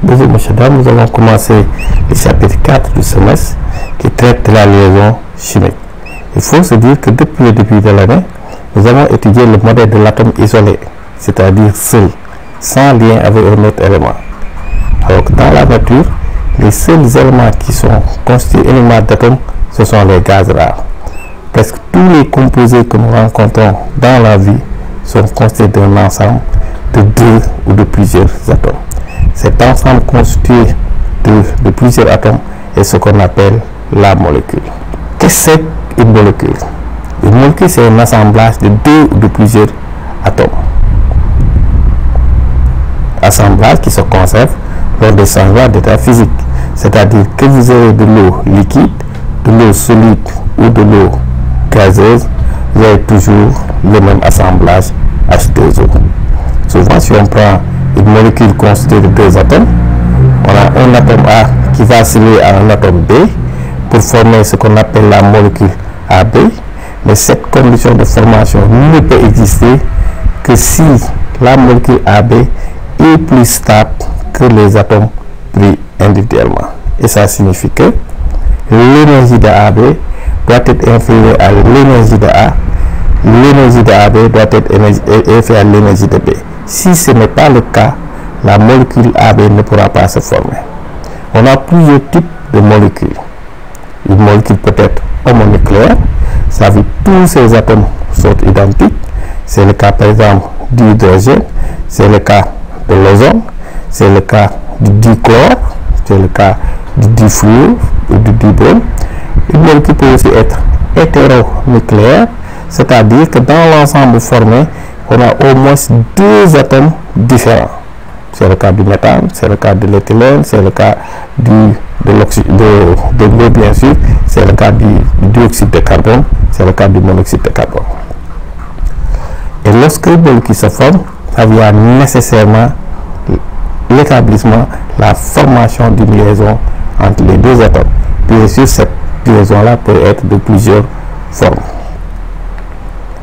Bonjour monsieur, dame, nous avons commencé le chapitre 4 du semestre qui traite de la liaison chimique. Il faut se dire que depuis le début de l'année, nous avons étudié le modèle de l'atome isolé, c'est-à-dire seul, sans lien avec un autre élément. Alors que dans la nature, les seuls éléments qui sont constitués uniquement d'atomes, ce sont les gaz rares. Presque tous les composés que nous rencontrons dans la vie sont constitués d'un ensemble de 2 ou de plusieurs atomes. Cet ensemble constitué de plusieurs atomes est ce qu'on appelle la molécule. Qu'est-ce que c'est une molécule? Une molécule, c'est un assemblage de 2 ou de plusieurs atomes. Assemblage qui se conserve lors des changements d'état physique. C'est-à-dire que vous avez de l'eau liquide, de l'eau solide ou de l'eau gazeuse, vous avez toujours le même assemblage H2O. Souvent, si on prend une molécule constituée de 2 atomes, on a un atome A qui va se lier à un atome B pour former ce qu'on appelle la molécule AB. Mais cette condition de formation ne peut exister que si la molécule AB est plus stable que les atomes pris individuellement. Et ça signifie que l'énergie de AB doit être inférieure à l'énergie de A. L'énergie de AB doit être inférieure à l'énergie de B. Si ce n'est pas le cas, la molécule AB ne pourra pas se former. On a plusieurs types de molécules. Une molécule peut être homonucléaire, ça veut dire que tous ces atomes sont identiques. C'est le cas par exemple du hydrogène, c'est le cas de l'ozone, c'est le cas du dichlore, c'est le cas du difluor ou du dibrome. Une molécule peut aussi être hétéronucléaire, c'est-à-dire que dans l'ensemble formé, on a au moins 2 atomes différents. C'est le cas du méthane, c'est le cas de l'éthylène, c'est le cas de l'eau bien sûr, c'est le cas du dioxyde de carbone, c'est le cas du monoxyde de carbone. Et lorsque une molécule se forme, ça vient nécessairement l'établissement, la formation d'une liaison entre les 2 atomes. Bien sûr, cette liaison-là peut être de plusieurs formes.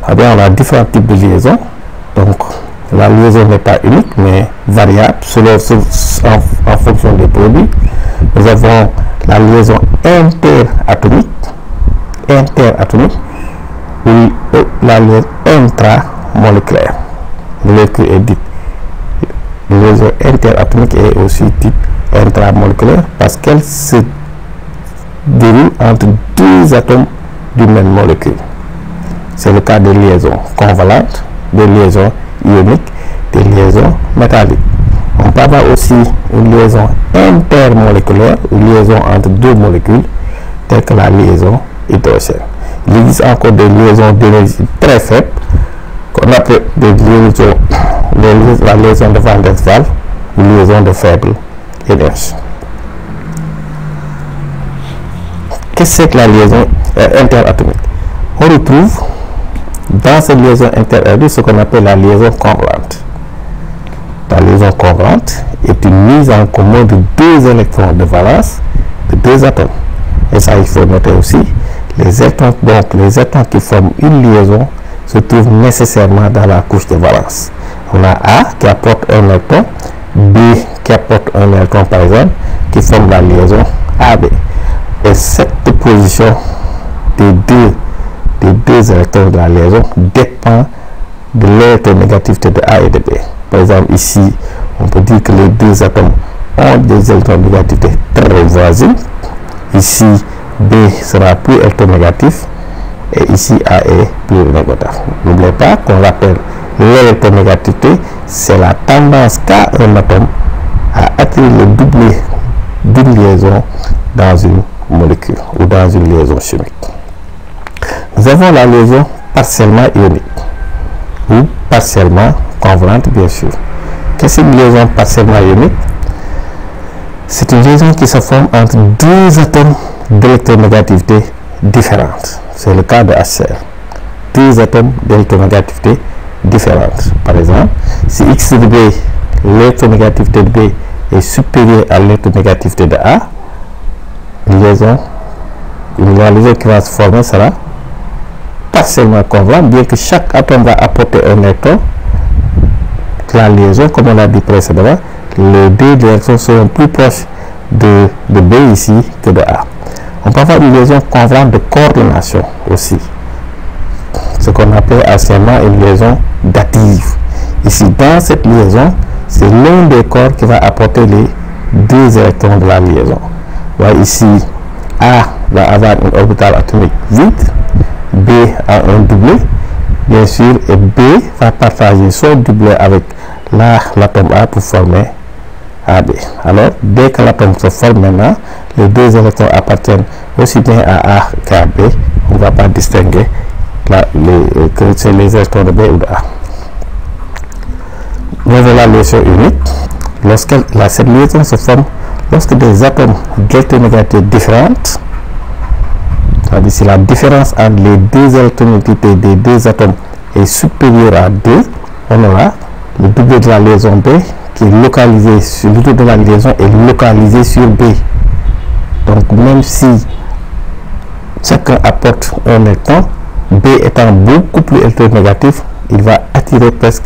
Eh bien, on a différents types de liaisons. Donc, la liaison n'est pas unique, mais variable en fonction des produits. Nous avons la liaison interatomique ou la liaison intramoléculaire. La liaison interatomique est aussi type intramoléculaire parce qu'elle se déroule entre 2 atomes d'une même molécule. C'est le cas des liaisons covalentes, des liaisons ioniques, des liaisons métalliques. On peut avoir aussi une liaison intermoléculaire, une liaison entre 2 molécules, telle que la liaison hydrogène. Il existe encore des liaisons d'énergie très faible, qu'on appelle des liaisons, la liaison de Van der Waals, une liaison de faible énergie. Qu'est-ce que la liaison interatomique? On retrouve dans cette liaison interatomique ce qu'on appelle la liaison covalente. La liaison covalente est une mise en commun de 2 électrons de valence de 2 atomes. Et ça, il faut noter aussi, les électrons qui forment une liaison se trouvent nécessairement dans la couche de valence. On a A qui apporte un électron, B qui apporte un électron par exemple, qui forme la liaison AB. Et cette position des deux électrons de la liaison dépend de l'électronégativité de A et de B. Par exemple, ici, on peut dire que les 2 atomes ont des électronégativité très voisines. Ici, B sera plus électronégatif et ici, A est plus négatif. N'oubliez pas qu'on rappelle l'électronégativité, c'est la tendance qu'a un atome à attirer le doublé d'une liaison dans une molécule ou dans une liaison chimique. Nous avons la liaison partiellement ionique ou partiellement covalente, bien sûr. Qu'est-ce qu'une liaison partiellement ionique? C'est une liaison qui se forme entre 2 atomes d'électronégativité différentes. C'est le cas de HCl. 2 atomes d'électronégativité différentes. Par exemple, si X de B, l'électronégativité de B est supérieure à l'électronégativité de A, la liaison qui va se former sera partiellement covalente, bien que chaque atome va apporter un électron. La liaison, comme on l'a dit précédemment, les deux directions seront plus proches de B ici que de A. On peut avoir une liaison convenable de coordination aussi, ce qu'on appelle anciennement une liaison dative. Ici, dans cette liaison, c'est l'un des corps qui va apporter les deux électrons de la liaison. Voilà, ici, A va avoir une orbitale atomique vide, B a un doublet, bien sûr, et B va partager son doublet avec l'atome A pour former AB. Alors, dès que l'atome se forme maintenant, les deux électrons appartiennent aussi bien à A qu'à B. On ne va pas distinguer que c'est les électrons de B ou de A. Voyez la liaison unique. Cette liaison se forme lorsque des atomes d'électronégativités différentes, c'est-à-dire si la différence entre les deux électronégativités des deux atomes est supérieure à 2, on aura le doublet de la liaison B qui est localisé sur le double de la liaison est localisé sur B. Donc même si chacun apporte un électron, B étant beaucoup plus électronégatif, il va attirer presque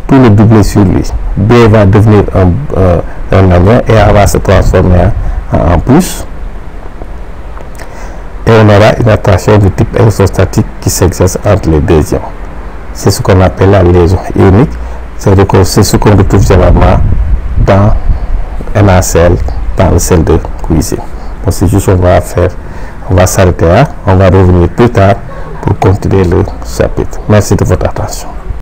tout le doublet sur lui. B va devenir un anion et A va se transformer en plus. Et on aura une attraction de type électrostatique qui s'exerce entre les deux ions. C'est ce qu'on appelle la liaison ionique. C'est ce qu'on retrouve généralement dans NaCl, dans le sel de cuisine. Donc c'est juste on va s'arrêter là, on va revenir plus tard pour continuer le chapitre. Merci de votre attention.